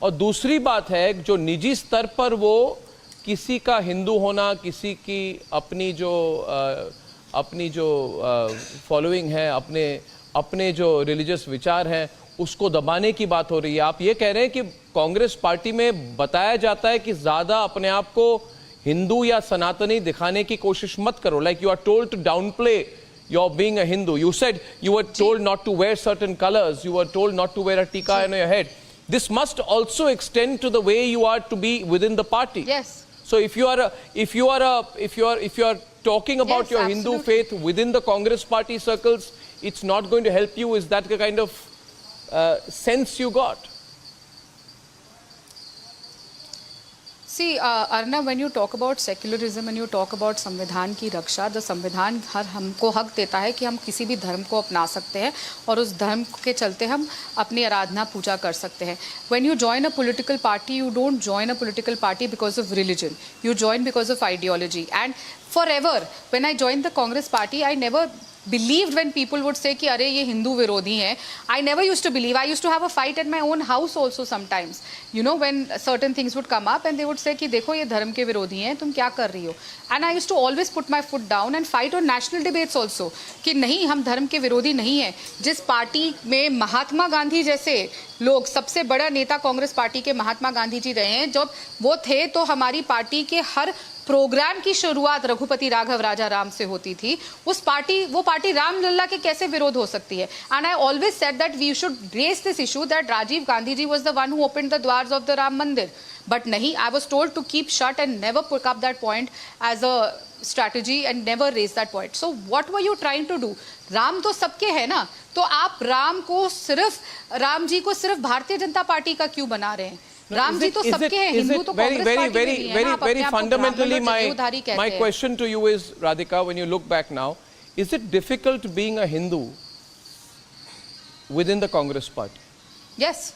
और दूसरी बात है जो निजी स्तर पर वो किसी का हिंदू होना, किसी की अपनी जो फॉलोइंग है, अपने जो रिलीजियस विचार हैं, उसको दबाने की बात हो रही है। आप ये कह रहे हैं कि कांग्रेस पार्टी में बताया जाता है कि ज्यादा अपने आप को हिंदू या सनातनी दिखाने की कोशिश मत करो, like you are told to downplay your being a Hindu. You said you were told not to wear certain colours, you were told not to wear a tika on your head. This must also extend to the way you are to be within the party. Yes. So if you are talking about Yes, your Hindu absolutely. faith within the Congress party circles, it's not going to help you. Is that the kind of sense you got? See, Arnab, when you talk about secularism and you talk about संविधान की रक्षा, the संविधान हमको हक देता है कि हम किसी भी धर्म को अपना सकते हैं और उस धर्म के चलते हम अपनी आराधना पूजा कर सकते हैं. When you join a political party, you don't join a political party because of religion. You join because of ideology. And forever, when I joined the Congress party, I never believed when people would say कि अरे ये हिंदू विरोधी हैं. I never used to believe. I used to have a fight at my own house also sometimes. You know, when certain things would come up and they would say कि देखो ये धर्म के विरोधी हैं, तुम क्या कर रही हो. And I used to always put my foot down and fight on national debates also कि नहीं, हम धर्म के विरोधी नहीं हैं. जिस पार्टी में महात्मा गांधी जैसे लोग, सबसे बड़ा नेता कांग्रेस पार्टी के महात्मा गांधी जी रहे हैं, जब वो थे तो हमारी पार्टी के हर प्रोग्राम की शुरुआत रघुपति राघव राजा राम से होती थी. वो पार्टी रामलला के कैसे विरोध हो सकती है. And I always said that we should raise this issue that Rajiv Gandhi ji was the one who opened the द्वार्स of the Ram Mandir. But नहीं, I was told to keep shut and never put up that point as a strategy and never raise that point. So what were you trying to do? Ram तो सबके है ना, तो आप राम जी को सिर्फ भारतीय जनता पार्टी का क्यों बना रहे हैं? राम जी तो सबके हैं, हिंदू तो कांग्रेस पार्टी में भी है ना. Very fundamentally, my question to you is, Radhika, when you look back now, is it difficult being a Hindu within the Congress party? Yes,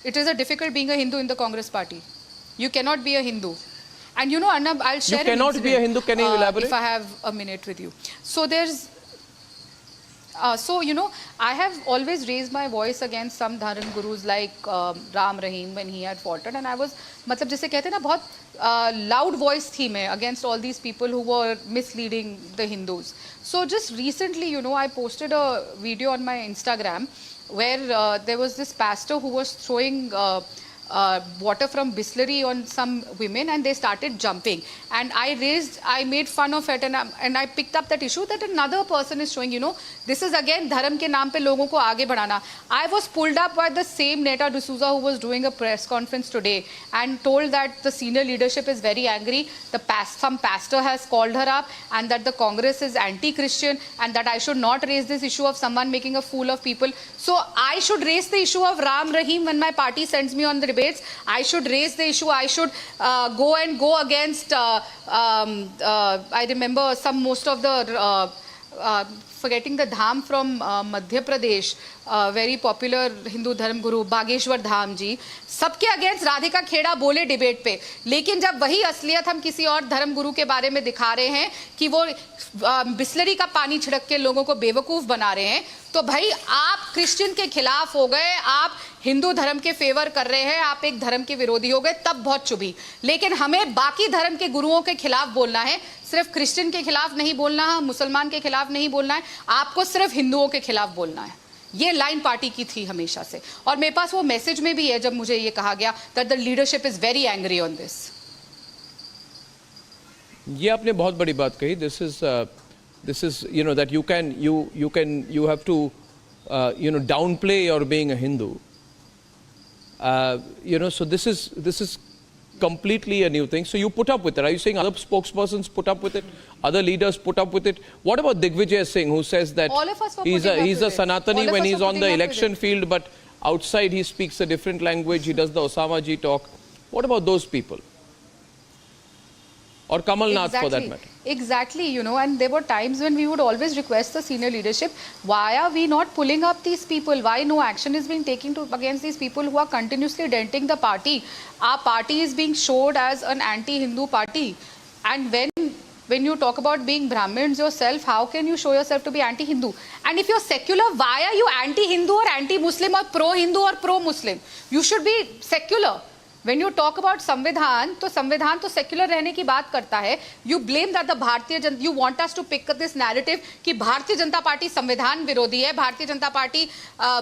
it is a difficult being a Hindu in the Congress party. You cannot be a Hindu. And you know, Arnab, I'll share. You cannot be a Hindu. Can you elaborate? If I have a minute with you. So there's. So, you know, I have always raised my voice against some Dharam gurus like Ram Rahim when he had faltered, and I was, मतलब जिसे कहते हैं ना, बहुत loud voice थी मैं against all these people who were misleading the Hindus. So just recently, you know, I posted a video on my Instagram where there was this pastor who was throwing water from Bisleri on some women and they started jumping, and I made fun of it, and I picked up that issue that another person is showing, you know, this is again धर्म के नाम पे लोगों को आगे बढ़ाना. I was pulled up by the same Neta D'Souza who was doing a press conference today and told that the senior leadership is very angry. Some pastor has called her up and that the Congress is anti-Christian and that I should not raise this issue of someone making a fool of people. So I should raise the issue of Ram Rahim when my party sends me on the debates. I should raise the issue. I should go against. I remember most of the. Forgetting the Dham from Madhya Pradesh, very popular Hindu Dharm Guru Bageshwar Dham जी, सबके against Radhika Kheda बोले debate पे. लेकिन जब वही असलियत हम किसी और धर्म गुरु के बारे में दिखा रहे हैं कि वो बिस्लरी का पानी छिड़क के लोगों को बेवकूफ़ बना रहे हैं, तो भाई आप क्रिश्चियन के खिलाफ हो गए, आप हिंदू धर्म के फेवर कर रहे हैं, आप एक धर्म के विरोधी हो गए, तब बहुत चुभी. लेकिन हमें बाकी धर्म के गुरुओं के खिलाफ बोलना है, सिर्फ क्रिश्चियन के खिलाफ नहीं बोलना है, मुसलमान के खिलाफ नहीं बोलना है, आपको सिर्फ हिंदुओं के खिलाफ बोलना है. ये लाइन पार्टी की थी हमेशा से, और मेरे पास वो मैसेज में भी है जब मुझे ये कहा गया that the leadership is very angry on this. ये आपने बहुत बड़ी बात कही. This is you know that you have to downplay your being a Hindu. So this is completely a new thing. So you put up with it. Are you saying other spokespersons put up with it? Other leaders put up with it? What about Digvijay Singh, who says that all of us were he's a Sanatani when he's on the election field, but outside he speaks a different language, he does the Osama ji talk. What about those people? Or Kamal Nath for that matter? Exactly, and there were times when we would always request the senior leadership, why are we not pulling up these people? Why no action is being taken against these people who are continuously denting the party? Our party is being showed as an anti-Hindu party. And when when you talk about being Brahmins yourself, how can you show yourself to be anti-Hindu? And if you're secular, why are you anti-Hindu or anti-Muslim or pro-Hindu or pro-Muslim? You should be secular. When you talk about संविधान तो secular रहने की बात करता है. You blame that the Bharatiya Janata, you want us to pick up this narrative कि Bharatiya Janata party संविधान विरोधी है, भारतीय जनता पार्टी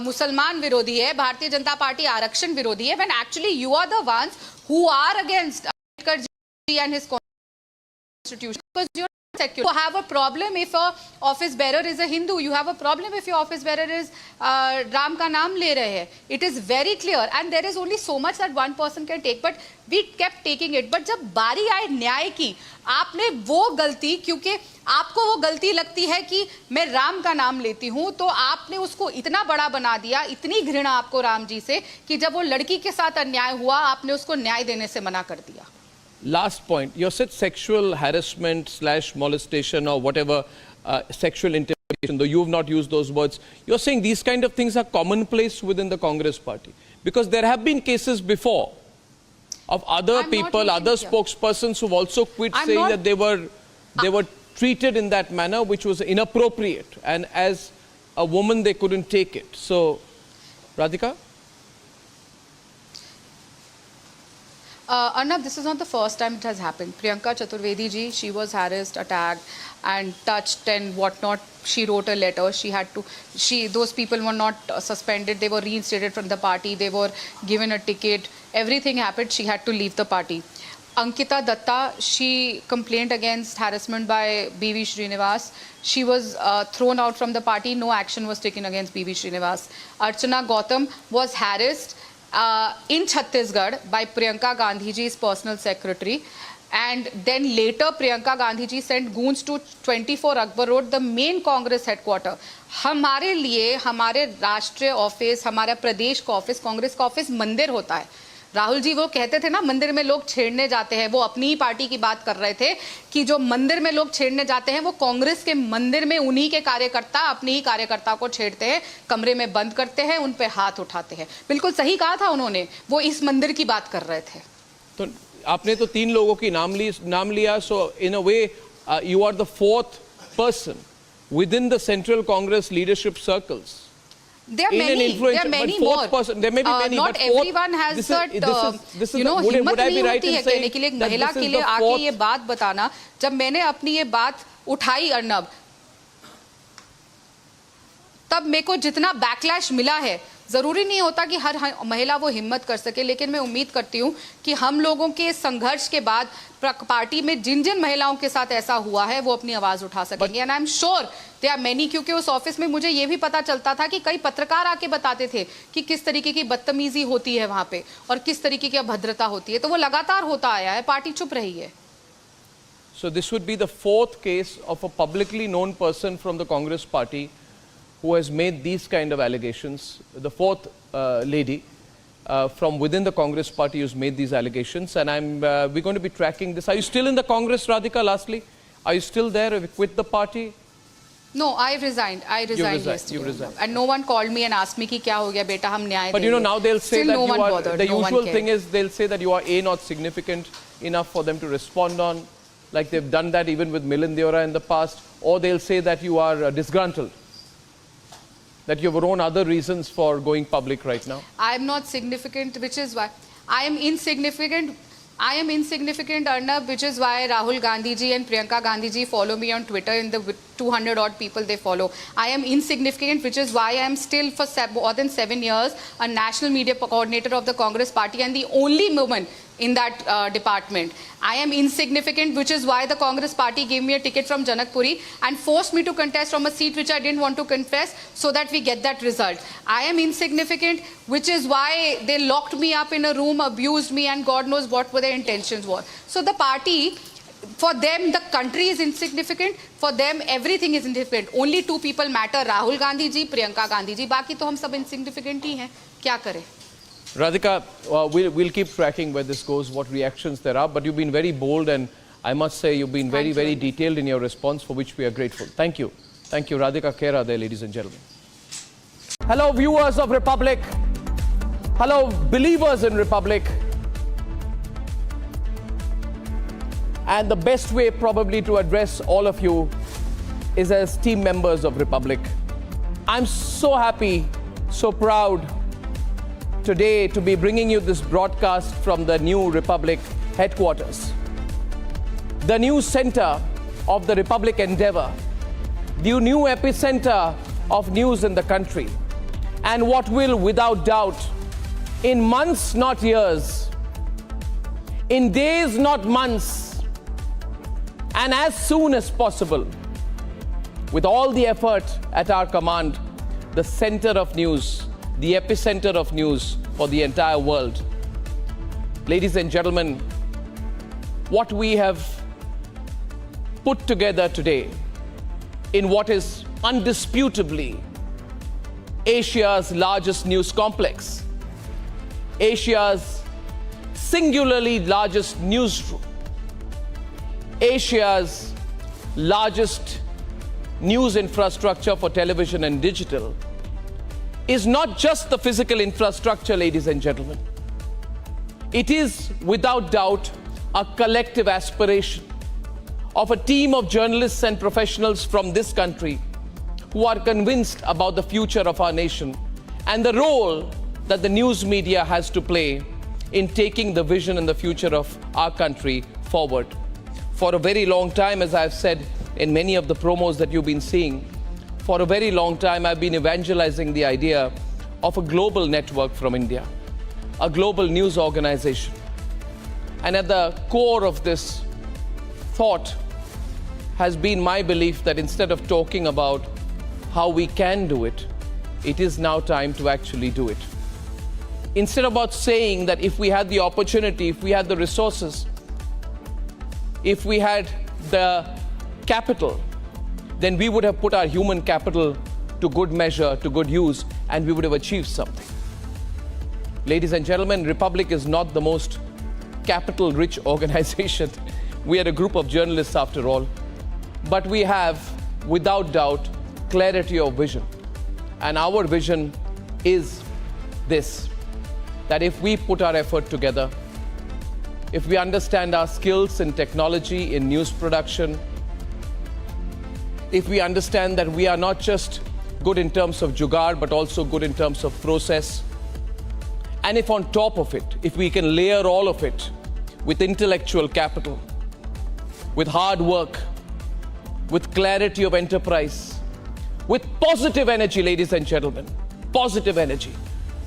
मुसलमान विरोधी है, भारतीय जनता पार्टी आरक्षण विरोधी है, when actually you are the ones who are against Ambedkar ji and his constitution. Because you're secular. You have a problem if a office bearer is a Hindu. You have a problem if your office bearer is Ram ka naam le rahe hai. It is very clear, and there is only so much that one person can take. But we kept taking it. But जब बारी आए न्याय की, आपने वो गलती, क्योंकि आपको वो गलती लगती है कि मैं राम का नाम लेती हूँ, तो आपने उसको इतना बड़ा बना दिया, इतनी घृणा आपको राम जी से, कि जब वो लड़की के साथ अन्याय हुआ, आपने उसको न्याय देने से मना कर दिया. Last point, you said sexual harassment / molestation or whatever, sexual intimidation, though you have not used those words. You're saying these kind of things are commonplace within the Congress party. Because there have been cases before of other people, other spokespersons who've also quit, saying that they were treated in that manner, which was inappropriate. And as a woman, they couldn't take it. So, Radhika? Arnab, this is not the first time it has happened. Priyanka Chaturvedi ji, she was harassed, attacked and touched and whatnot. She wrote a letter. She had to, those people were not suspended. They were reinstated from the party. They were given a ticket. Everything happened. She had to leave the party. Ankita Datta, she complained against harassment by B.V. Srinivas. She was thrown out from the party. No action was taken against B.V. Srinivas. Archana Gautam was harassed in Chhattisgarh by Priyanka Gandhi ji's personal secretary, and then later Priyanka Gandhi ji sent goons to 24 Akbar Road, the main Congress headquarter. हमारे लिए हमारे राष्ट्रीय office, हमारा प्रदेश का office, Congress का office मंदिर होता है. राहुल जी वो कहते थे ना, मंदिर में लोग छेड़ने जाते हैं, वो अपनी ही पार्टी की बात कर रहे थे कि जो मंदिर में लोग छेड़ने जाते हैं वो कांग्रेस के मंदिर में उन्हीं के कार्यकर्ता अपनी ही कार्यकर्ता को छेड़ते हैं, कमरे में बंद करते हैं, उन पे हाथ उठाते हैं. बिल्कुल सही कहा था उन्होंने, वो इस मंदिर की बात कर रहे थे. तो आपने तो 3 लोगों की नाम लिया, so in a way you are the 4th person within the Central Congress leadership circles. There are many more. There may be many, not everyone has that, you know, हिम्मत नहीं होती है कहने के लिए, एक महिला के लिए आके ये बात बताना. जब मैंने अपनी ये बात उठाई अर्नब, तब मेरे को जितना बैकलैश मिला है, जरूरी नहीं होता कि हर महिला वो हिम्मत कर सके, लेकिन मैं उम्मीद करती हूँ कि हम लोगों के संघर्ष के बाद पार्टी में जिन जिन महिलाओं के साथ ऐसा हुआ है वो अपनी आवाज उठा सकेंगे. And I am sure there are many, क्योंकि उस ऑफिस में मुझे ये भी पता चलता था कि कई पत्रकार आके बताते थे कि किस तरीके की बदतमीजी होती है वहां पे और किस तरीके की अभद्रता होती है. तो वो लगातार होता आया है, पार्टी चुप रही है. So this would be the 4th case of a publicly known person from the Congress party who has made these kind of allegations. The 4th lady from within the Congress party who's made these allegations, and we're going to be tracking this. Are you still in the Congress, Radhika, lastly? Are you still there? Have you quit the party? No, I resigned. Yesterday. You resigned. And no one called me and asked me कि क्या हो गया बेटा, हम न्याय देंगे. But you know, now they'll say Still that no you are, bothered, the no usual thing is they'll say that you are not significant enough for them to respond on, like they've done that even with Milind Deora in the past, or they'll say that you are disgruntled, that you have your own other reasons for going public right now. I am not significant, which is why I am insignificant. I am insignificant, Arnab, which is why Rahul Gandhi ji and Priyanka Gandhi ji follow me on Twitter in the 200 odd people they follow. I am insignificant, which is why I am still for more than 7 years a national media coordinator of the Congress party and the only woman in that department. I am insignificant, which is why the Congress party gave me a ticket from Janakpuri and forced me to contest from a seat which I didn't want to contest so that we get that result. I am insignificant, which is why they locked me up in a room, abused me, and God knows what were their intentions were. So the party, for them, the country is insignificant. For them, everything is insignificant. Only 2 people matter, Rahul Gandhi ji, Priyanka Gandhi ji. बाकी तो हम सब insignificant ही हैं. क्या करें? Radhika, we'll keep tracking where this goes, what reactions there are, but you've been very bold, and I must say you've been very, very detailed in your response, for which we are grateful. Thank you. Thank you, Radhika Khera there, ladies and gentlemen. Hello, viewers of Republic. Hello, believers in Republic. And the best way probably to address all of you is as team members of Republic. I'm so happy, so proud today to be bringing you this broadcast from the new Republic headquarters. The new center of the Republic endeavor, the new epicenter of news in the country, and what will, without doubt, in months, not years, in days, not months, and as soon as possible, with all the effort at our command, the center of news, the epicenter of news for the entire world. Ladies and gentlemen, what we have put together today in what is undisputably Asia's largest news complex, Asia's singularly largest newsroom, Asia's largest news infrastructure for television and digital, is not just the physical infrastructure, ladies and gentlemen. It is, without doubt, a collective aspiration of a team of journalists and professionals from this country who are convinced about the future of our nation and the role that the news media has to play in taking the vision and the future of our country forward. For a very long time, as I've said in many of the promos that you've been seeing, for a very long time I've been evangelizing the idea of a global network from India, a global news organization. And at the core of this thought has been my belief that instead of talking about how we can do it, it is now time to actually do it. Instead of about saying that if we had the opportunity, if we had the resources, if we had the capital, then we would have put our human capital to good measure, to good use, and we would have achieved something. Ladies and gentlemen, Republic is not the most capital-rich organization. We are a group of journalists after all. But we have, without doubt, clarity of vision. And our vision is this, that if we put our effort together, if we understand our skills in technology, in news production, if we understand that we are not just good in terms of jugaad, but also good in terms of process, and if on top of it, if we can layer all of it with intellectual capital, with hard work, with clarity of enterprise, with positive energy, ladies and gentlemen, positive energy.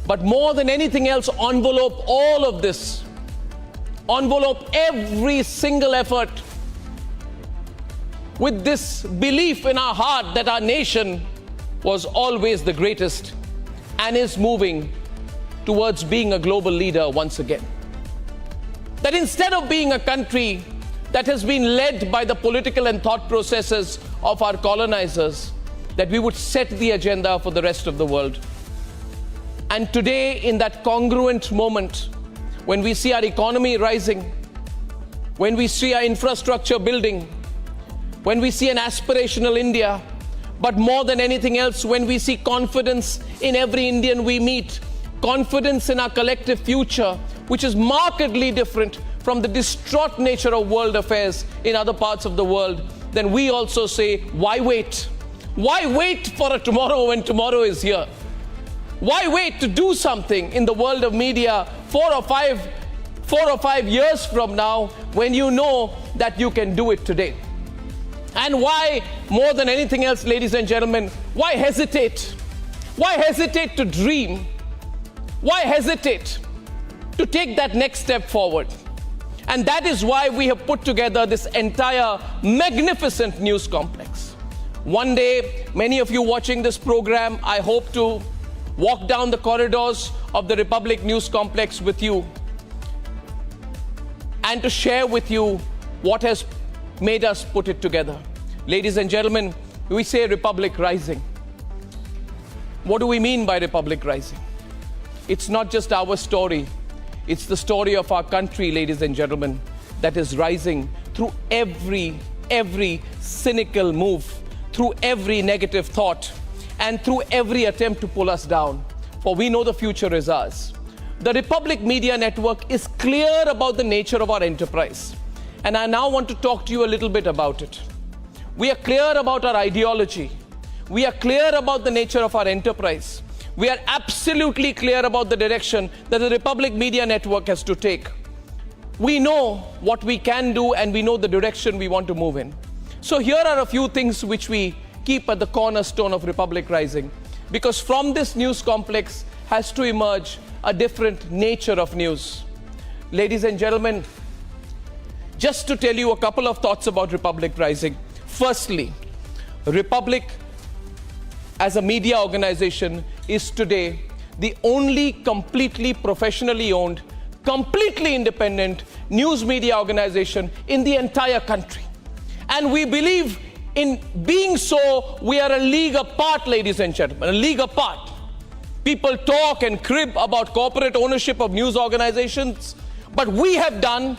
But more than anything else, envelope all of this, envelope every single effort with this belief in our heart that our nation was always the greatest and is moving towards being a global leader once again. That instead of being a country that has been led by the political and thought processes of our colonizers, that we would set the agenda for the rest of the world. And today, in that congruent moment, when we see our economy rising, when we see our infrastructure building, when we see an aspirational India, but more than anything else, when we see confidence in every Indian we meet, confidence in our collective future, which is markedly different from the distraught nature of world affairs in other parts of the world, then we also say, why wait? Why wait for a tomorrow when tomorrow is here? Why wait to do something in the world of media 4 or 5 years from now when you know that you can do it today? And why, more than anything else, ladies and gentlemen, why hesitate? Why hesitate to dream? Why hesitate to take that next step forward? And that is why we have put together this entire magnificent news complex. One day, many of you watching this program, I hope to walk down the corridors of the Republic News Complex with you and to share with you what has made us put it together. Ladies and gentlemen, we say Republic Rising. What do we mean by Republic Rising? It's not just our story. It's the story of our country, ladies and gentlemen, that is rising through every cynical move, through every negative thought, and through every attempt to pull us down. For we know the future is ours. The Republic Media Network is clear about the nature of our enterprise. And I now want to talk to you a little bit about it. We are clear about our ideology. We are clear about the nature of our enterprise. We are absolutely clear about the direction that the Republic Media Network has to take. We know what we can do and we know the direction we want to move in. So here are a few things which we keep at the cornerstone of Republic Rising, because from this news complex has to emerge a different nature of news. Ladies and gentlemen, just to tell you a couple of thoughts about Republic Rising. Firstly, Republic as a media organization is today the only completely professionally owned, completely independent news media organization in the entire country. And we believe in being so, we are a league apart, ladies and gentlemen, a league apart. People talk and crib about corporate ownership of news organizations, but we have done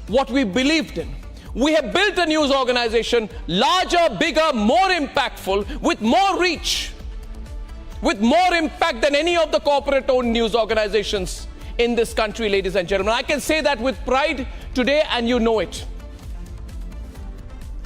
what we believed in. We have built a news organization larger, bigger, more impactful, with more reach, with more impact than any of the corporate-owned news organizations in this country, ladies and gentlemen. I can say that with pride today, and you know it.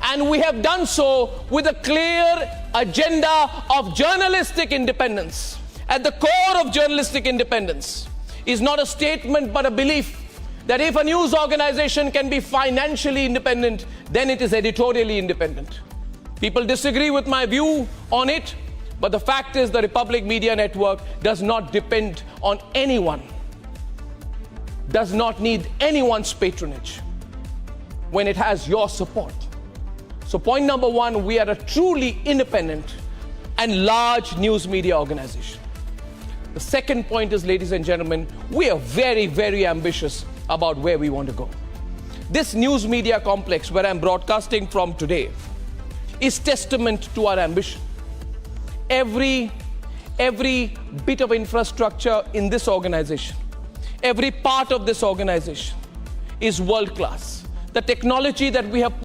And we have done so with a clear agenda of journalistic independence. At the core of journalistic independence is not a statement but a belief that if a news organization can be financially independent, then it is editorially independent. People disagree with my view on it, but the fact is the Republic Media Network does not depend on anyone, does not need anyone's patronage when it has your support. So point number one, we are a truly independent and large news media organization. The second point is, ladies and gentlemen, we are very, very ambitious about where we want to go. This news media complex where I'm broadcasting from today is testament to our ambition. Every bit of infrastructure in this organization, every part of this organization is world class. The technology that we have